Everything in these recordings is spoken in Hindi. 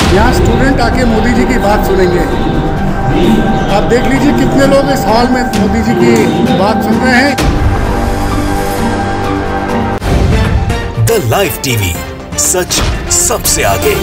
यहाँ स्टूडेंट आके मोदी जी की बात सुनेंगे। आप देख लीजिए कितने लोग इस हॉल में मोदी जी की बात सुन रहे हैं। द लाइव टीवी, सच सबसे आगे।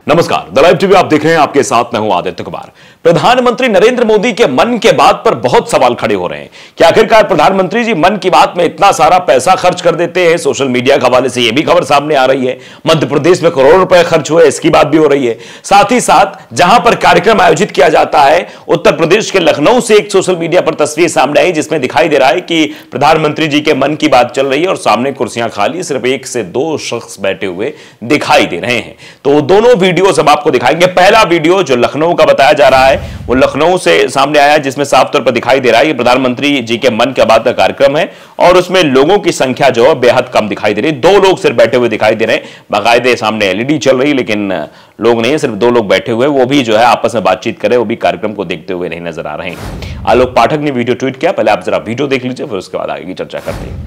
नमस्कार, द लाइव टीवी आप देख रहे हैं, आपके साथ मैं हूं आदित्य कुमार। प्रधानमंत्री नरेंद्र मोदी के मन के बात पर बहुत सवाल खड़े हो रहे हैं कि आखिरकार प्रधानमंत्री जी मन की बात में इतना सारा पैसा खर्च कर देते हैं। सोशल मीडिया के हवाले से यह भी खबर सामने आ रही है। मध्य प्रदेश में करोड़ों रुपए खर्च हुए, इसकी बात भी हो रही है। साथ ही साथ जहां पर कार्यक्रम आयोजित किया जाता है, उत्तर प्रदेश के लखनऊ से एक सोशल मीडिया पर तस्वीर सामने आई जिसमें दिखाई दे रहा है कि प्रधानमंत्री जी के मन की बात चल रही है और सामने कुर्सियां खाली, सिर्फ 1 से 2 शख्स बैठे हुए दिखाई दे रहे हैं। तो दोनों वीडियो सब आपको दिखाएंगे। पहला वीडियो जो लखनऊ का बताया जा रहा है वो लखनऊ से सामने आया, जिसमें साफ तौर पर दिखाई दे रहा है ये प्रधानमंत्री जी के मन की बात का कार्यक्रम है और उसमें लोगों की संख्या जो है बेहद कम दिखाई दे रही है। 2 लोग सिर्फ बैठे हुए दिखाई दे रहे हैं। बाकायदे सामने एलईडी चल रही है लेकिन लोग नहीं है, सिर्फ 2 लोग बैठे हुए, वो भी जो है आपस में बातचीत कर रहे हैं, वो भी कार्यक्रम को देखते हुए नहीं नजर आ रहे हैं। आलोक पाठक ने वीडियो ट्वीट किया, पहले आप जरा वीडियो देख लीजिए, फिर उसके बाद आगे की चर्चा करते हैं।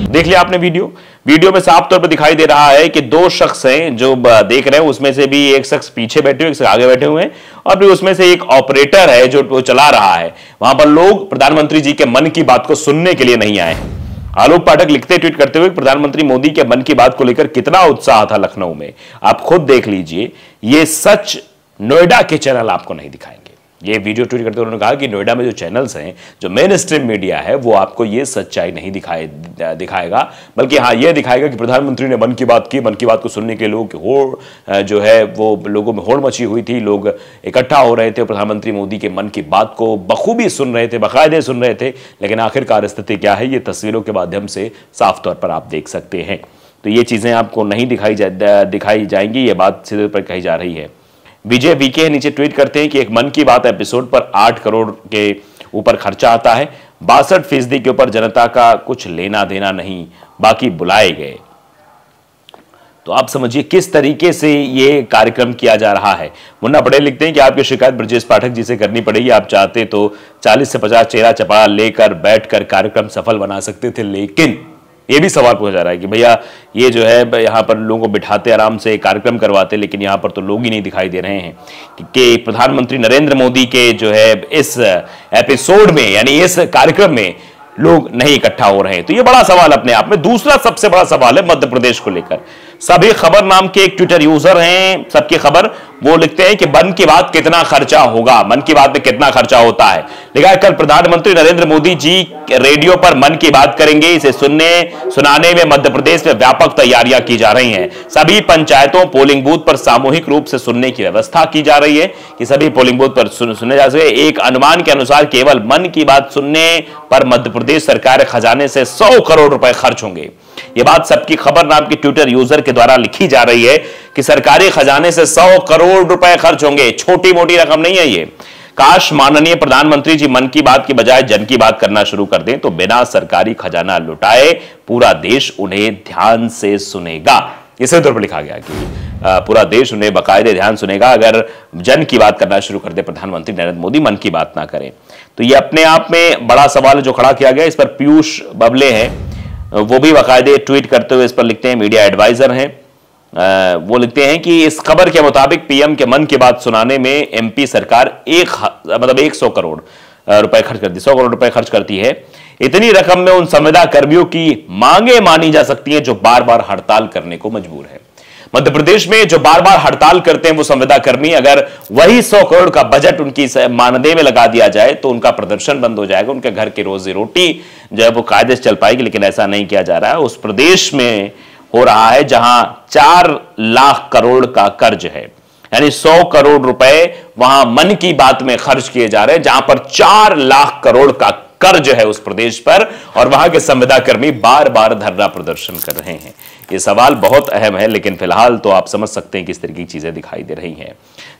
देख लिया आपने वीडियो में साफ तौर पर दिखाई दे रहा है कि 2 शख्स हैं जो देख रहे हैं। उसमें से भी एक शख्स पीछे बैठे हुए, एक शख्स आगे बैठे हुए हैं और फिर उसमें से एक ऑपरेटर है जो वो चला रहा है। वहां पर लोग प्रधानमंत्री जी के मन की बात को सुनने के लिए नहीं आए हैं। आलोक पाठक लिखते ट्वीट करते हुए प्रधानमंत्री मोदी के मन की बात को लेकर कितना उत्साह था लखनऊ में, आप खुद देख लीजिए। ये सच नोएडा के चैनल आपको नहीं दिखाएंगे। ये वीडियो ट्वीट करते हुए उन्होंने कहा कि नोएडा में जो चैनल्स हैं, जो मेन स्ट्रीम मीडिया है, वो आपको ये सच्चाई नहीं दिखाएगा, बल्कि हाँ ये दिखाएगा कि प्रधानमंत्री ने मन की बात की। मन की बात को सुनने के लोग होड़ जो है वो लोगों में होड़ मची हुई थी, लोग इकट्ठा हो रहे थे, प्रधानमंत्री मोदी के मन की बात को बखूबी सुन रहे थे, बाकायदे सुन रहे थे। लेकिन आखिरकार स्थिति क्या है, ये तस्वीरों के माध्यम से साफ तौर पर आप देख सकते हैं। तो ये चीजें आपको नहीं दिखाई जाएंगी, ये बात सीधे पर कही जा रही है। विजय वीके नीचे ट्वीट करते हैं कि एक मन की बात एपिसोड पर 8 करोड़ के ऊपर खर्चा आता है। 62% के ऊपर जनता का कुछ लेना देना नहीं, बाकी बुलाए गए। तो आप समझिए किस तरीके से ये कार्यक्रम किया जा रहा है। मुन्ना पटेल लिखते हैं कि आपकी शिकायत ब्रजेश पाठक जी से करनी पड़ेगी। आप चाहते तो 40 से 50 चेहरा चपड़ा लेकर बैठकर कार्यक्रम सफल बना सकते थे, लेकिन ये भी सवाल पूछा जा रहा है कि भैया ये जो है यहाँ पर लोगों को बिठाते, आराम से कार्यक्रम करवाते, लेकिन यहाँ पर तो लोग ही नहीं दिखाई दे रहे हैं कि प्रधानमंत्री नरेंद्र मोदी के जो है इस एपिसोड में, यानी इस कार्यक्रम में लोग नहीं इकट्ठा हो रहे हैं। तो ये बड़ा सवाल अपने आप में। दूसरा सबसे बड़ा सवाल है मध्य प्रदेश को लेकर। सभी खबर नाम के एक ट्विटर यूजर हैं, सबकी खबर, वो लिखते हैं कि मन की बात कितना खर्चा होगा, मन की बात में कितना खर्चा होता है। लिखा है कल प्रधानमंत्री नरेंद्र मोदी जी रेडियो पर मन की बात करेंगे। इसे सुनाने में मध्य प्रदेश में व्यापक तैयारियां की जा रही हैं। सभी पंचायतों, पोलिंग बूथ पर सामूहिक रूप से सुनने की व्यवस्था की जा रही है कि सभी पोलिंग बूथ पर सुने जा सके। एक अनुमान के अनुसार केवल मन की बात सुनने पर मध्य प्रदेश सरकार खजाने से 100 करोड़ रुपए खर्च होंगे। यह बात सबकी खबर नाम के ट्विटर यूजर के द्वारा लिखी जा रही है कि सरकारी खजाने से 100 करोड़ रुपए खर्च होंगे। छोटी मोटी रकम नहीं है ये। काश माननीय प्रधानमंत्री जी मन की बात की बजाय जन की बात करना शुरू कर दें तो बिना सरकारी खजाना लुटाए पूरा देश उन्हें ध्यान से सुनेगा। इसे तौर पर लिखा गया कि पूरा देश उन्हें बाकायदे ध्यान सुनेगा अगर जन की बात करना शुरू कर दे प्रधानमंत्री नरेंद्र मोदी, मन की बात ना करें। तो ये अपने आप में बड़ा सवाल जो खड़ा किया गया। इस पर पीयूष बबले हैं, वो भी बाकायदे ट्वीट करते हुए इस पर लिखते हैं, मीडिया एडवाइजर हैं। वो लिखते हैं कि इस खबर के मुताबिक पीएम के मन की बात सुनाने में एमपी सरकार 100 करोड़ रुपए खर्च करती, 100 करोड़ रुपए खर्च करती है। इतनी रकम में उन संविदा कर्मियों की मांगे मानी जा सकती हैं जो बार बार हड़ताल करने को मजबूर है। मध्य प्रदेश में जो बार बार हड़ताल करते हैं वो संविदा कर्मी, अगर वही 100 करोड़ का बजट उनकी मानदेय में लगा दिया जाए तो उनका प्रदर्शन बंद हो जाएगा, उनके घर की रोजी रोटी जो है वो कायदे से चल पाएगी। लेकिन ऐसा नहीं किया जा रहा है। उस प्रदेश में हो रहा है जहां 4 लाख करोड़ का कर्ज है, यानी 100 करोड़ रुपए वहां मन की बात में खर्च किए जा रहे हैं, जहां पर 4 लाख करोड़ का कर्ज है उस प्रदेश पर, और वहां के संविदा कर्मी बार बार धरना प्रदर्शन कर रहे हैं। ये सवाल बहुत अहम है, लेकिन फिलहाल तो आप समझ सकते हैं किस तरह की चीजें दिखाई दे रही हैं।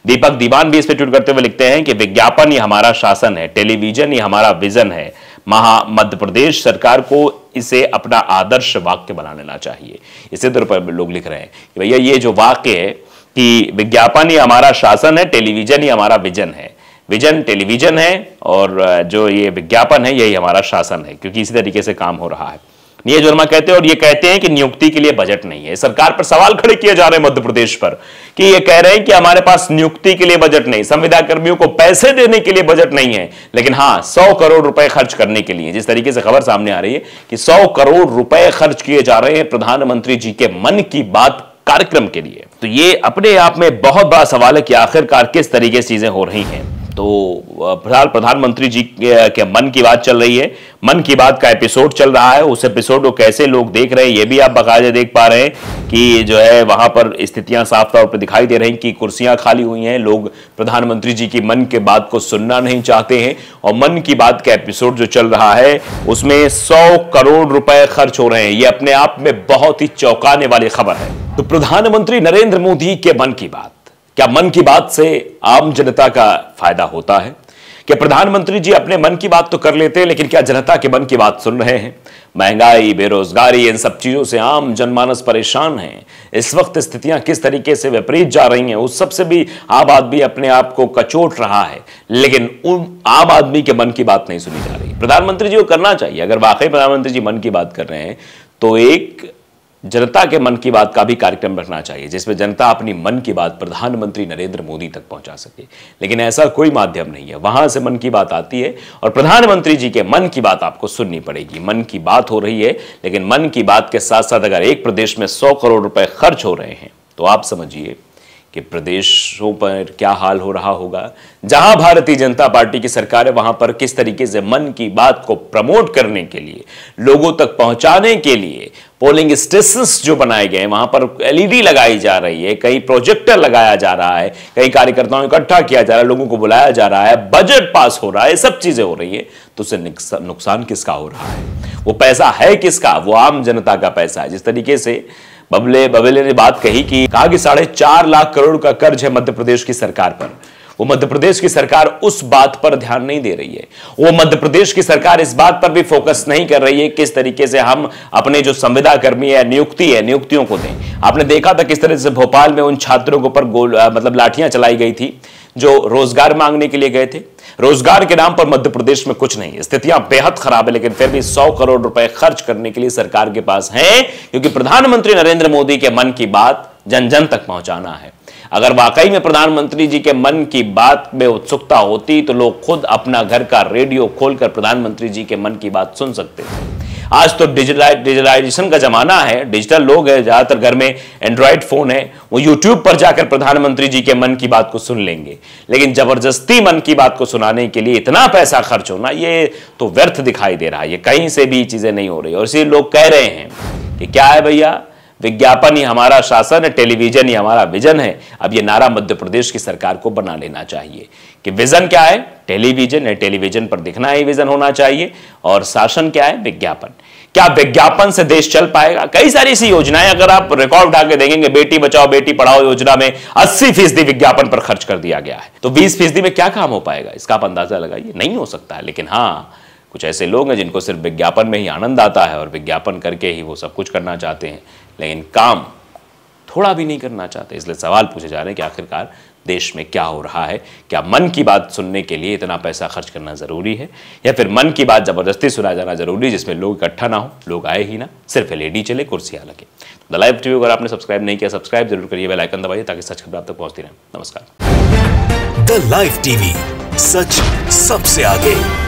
दीपक दीवान भी इस पर ट्वीट करते हुए लिखते हैं कि विज्ञापन ही हमारा शासन है, टेलीविजन ही हमारा विजन है। मध्य प्रदेश सरकार को इसे अपना आदर्श वाक्य बना लेना चाहिए। इसी तरह पर लोग लिख रहे हैं कि भैया ये जो वाक्य है कि विज्ञापन ही हमारा शासन है, टेलीविजन ही हमारा विजन है, विजन टेलीविजन है और जो ये विज्ञापन है यही हमारा शासन है, क्योंकि इसी तरीके से काम हो रहा है। ये जो वर्मा कहते हैं, और ये कहते हैं कि नियुक्ति के लिए बजट नहीं है। सरकार पर सवाल खड़े किए जा रहे हैं मध्य प्रदेश पर कि ये कह रहे हैं कि हमारे पास नियुक्ति के लिए बजट नहीं, संविदा कर्मियों को पैसे देने के लिए बजट नहीं है, लेकिन हां 100 करोड़ रुपए खर्च करने के लिए, जिस तरीके से खबर सामने आ रही है कि 100 करोड़ रुपए खर्च किए जा रहे हैं प्रधानमंत्री जी के मन की बात कार्यक्रम के लिए, तो ये अपने आप में बहुत बड़ा सवाल है कि आखिरकार किस तरीके से चीजें हो रही हैं। तो फिलहाल प्रधानमंत्री जी के मन की बात चल रही है, मन की बात का एपिसोड चल रहा है। उस एपिसोड को कैसे लोग देख रहे हैं ये भी आप बाकायदे देख पा रहे हैं कि जो है वहां पर स्थितियां साफ तौर पर दिखाई दे रही हैं कि कुर्सियां खाली हुई हैं, लोग प्रधानमंत्री जी की मन के बात को सुनना नहीं चाहते हैं। और मन की बात का एपिसोड जो चल रहा है उसमें 100 करोड़ रुपए खर्च हो रहे हैं। ये अपने आप में बहुत ही चौंकाने वाली खबर है। तो प्रधानमंत्री नरेंद्र मोदी के मन की बात, क्या मन की बात से आम जनता का फायदा होता है? क्या प्रधानमंत्री जी अपने मन की बात तो कर लेते हैं, लेकिन क्या जनता के मन की बात सुन रहे हैं? महंगाई, बेरोजगारी, इन सब चीजों से आम जनमानस परेशान है। इस वक्त स्थितियां किस तरीके से विपरीत जा रही हैं, उस सबसे भी आम आदमी अपने आप को कचोट रहा है, लेकिन उन आम आदमी के मन की बात नहीं सुनी जा रही। प्रधानमंत्री जी को करना चाहिए, अगर वाकई प्रधानमंत्री जी मन की बात कर रहे हैं तो एक जनता के मन की बात का भी कार्यक्रम रखना चाहिए, जिसमें जनता अपनी मन की बात प्रधानमंत्री नरेंद्र मोदी तक पहुंचा सके। लेकिन ऐसा कोई माध्यम नहीं है, वहां से मन की बात आती है और प्रधानमंत्री जी के मन की बात आपको सुननी पड़ेगी। मन की बात हो रही है, लेकिन मन की बात के साथ साथ अगर एक प्रदेश में 100 करोड़ रुपए खर्च हो रहे हैं तो आप समझिए कि प्रदेशों पर क्या हाल हो रहा होगा। जहां भारतीय जनता पार्टी की सरकार है वहां पर किस तरीके से मन की बात को प्रमोट करने के लिए, लोगों तक पहुंचाने के लिए पोलिंग स्टेशंस जो बनाए गए हैं, वहां पर एलईडी लगाई जा रही है, कहीं प्रोजेक्टर लगाया जा रहा है, कई कार्यकर्ताओं को इकट्ठा किया जा रहा है, लोगों को बुलाया जा रहा है, बजट पास हो रहा है, सब चीजें हो रही है। तो उससे नुकसान किसका हो रहा है? वो पैसा है किसका? वो आम जनता का पैसा है। जिस तरीके से बबेले ने बात कही कि कहा कि 4.5 लाख करोड़ का कर्ज है मध्य प्रदेश की सरकार पर, वो मध्य प्रदेश की सरकार उस बात पर ध्यान नहीं दे रही है। वो मध्य प्रदेश की सरकार इस बात पर भी फोकस नहीं कर रही है किस तरीके से हम अपने जो संविदा कर्मी है, नियुक्तियों को दें। आपने देखा था किस तरह से भोपाल में उन छात्रों के ऊपर लाठियां चलाई गई थी जो रोजगार मांगने के लिए गए थे। रोजगार के नाम पर मध्य प्रदेश में कुछ नहीं है, स्थितियां बेहद खराब है, लेकिन फिर भी 100 करोड़ रुपए खर्च करने के लिए सरकार के पास है, क्योंकि प्रधानमंत्री नरेंद्र मोदी के मन की बात जन जन तक पहुंचाना है। अगर वाकई में प्रधानमंत्री जी के मन की बात में उत्सुकता होती तो लोग खुद अपना घर का रेडियो खोलकर प्रधानमंत्री जी के मन की बात सुन सकते थे। आज तो डिजिटलाइजेशन का जमाना है, डिजिटल लोग हैं, ज्यादातर घर में एंड्रॉइड फोन है, वो यूट्यूब पर जाकर प्रधानमंत्री जी के मन की बात को सुन लेंगे। लेकिन जबरदस्ती मन की बात को सुनाने के लिए इतना पैसा खर्च होना, ये तो व्यर्थ दिखाई दे रहा है। ये कहीं से भी चीजें नहीं हो रही, और इसीलिए लोग कह रहे हैं कि क्या है भैया, विज्ञापन ही हमारा शासन है, टेलीविजन ही हमारा विजन है। अब ये नारा मध्य प्रदेश की सरकार को बना लेना चाहिए कि विजन क्या है, टेलीविजन है, टेलीविजन पर दिखना ही विजन होना चाहिए, और शासन क्या है, विज्ञापन। क्या विज्ञापन से देश चल पाएगा? कई सारी ऐसी योजनाएं अगर आप रिकॉर्ड उठा के देखेंगे, बेटी बचाओ बेटी पढ़ाओ योजना में 80% विज्ञापन पर खर्च कर दिया गया है, तो 20% में क्या काम हो पाएगा? इसका आप अंदाजा लगाइए, नहीं हो सकता है। लेकिन हाँ, कुछ ऐसे लोग हैं जिनको सिर्फ विज्ञापन में ही आनंद आता है और विज्ञापन करके ही वो सब कुछ करना चाहते हैं, लेकिन काम थोड़ा भी नहीं करना चाहते। इसलिए सवाल पूछे जा रहे हैं कि आखिरकार देश में क्या हो रहा है? क्या मन की बात सुनने के लिए इतना पैसा खर्च करना जरूरी है, या फिर मन की बात जबरदस्ती सुनाया जाना जरूरी है, जिसमें लोग इकट्ठा ना हो, लोग आए ही ना, सिर्फ एलईडी चले, कुर्सियां लगे। द लाइव टीवी अगर आपने सब्सक्राइब नहीं किया, सब्सक्राइब जरूर करिए, बेल आइकन दबाइए ताकि सच खबर आप तक पहुंचती रहे। नमस्कार। द लाइव टीवी, सच सबसे आगे।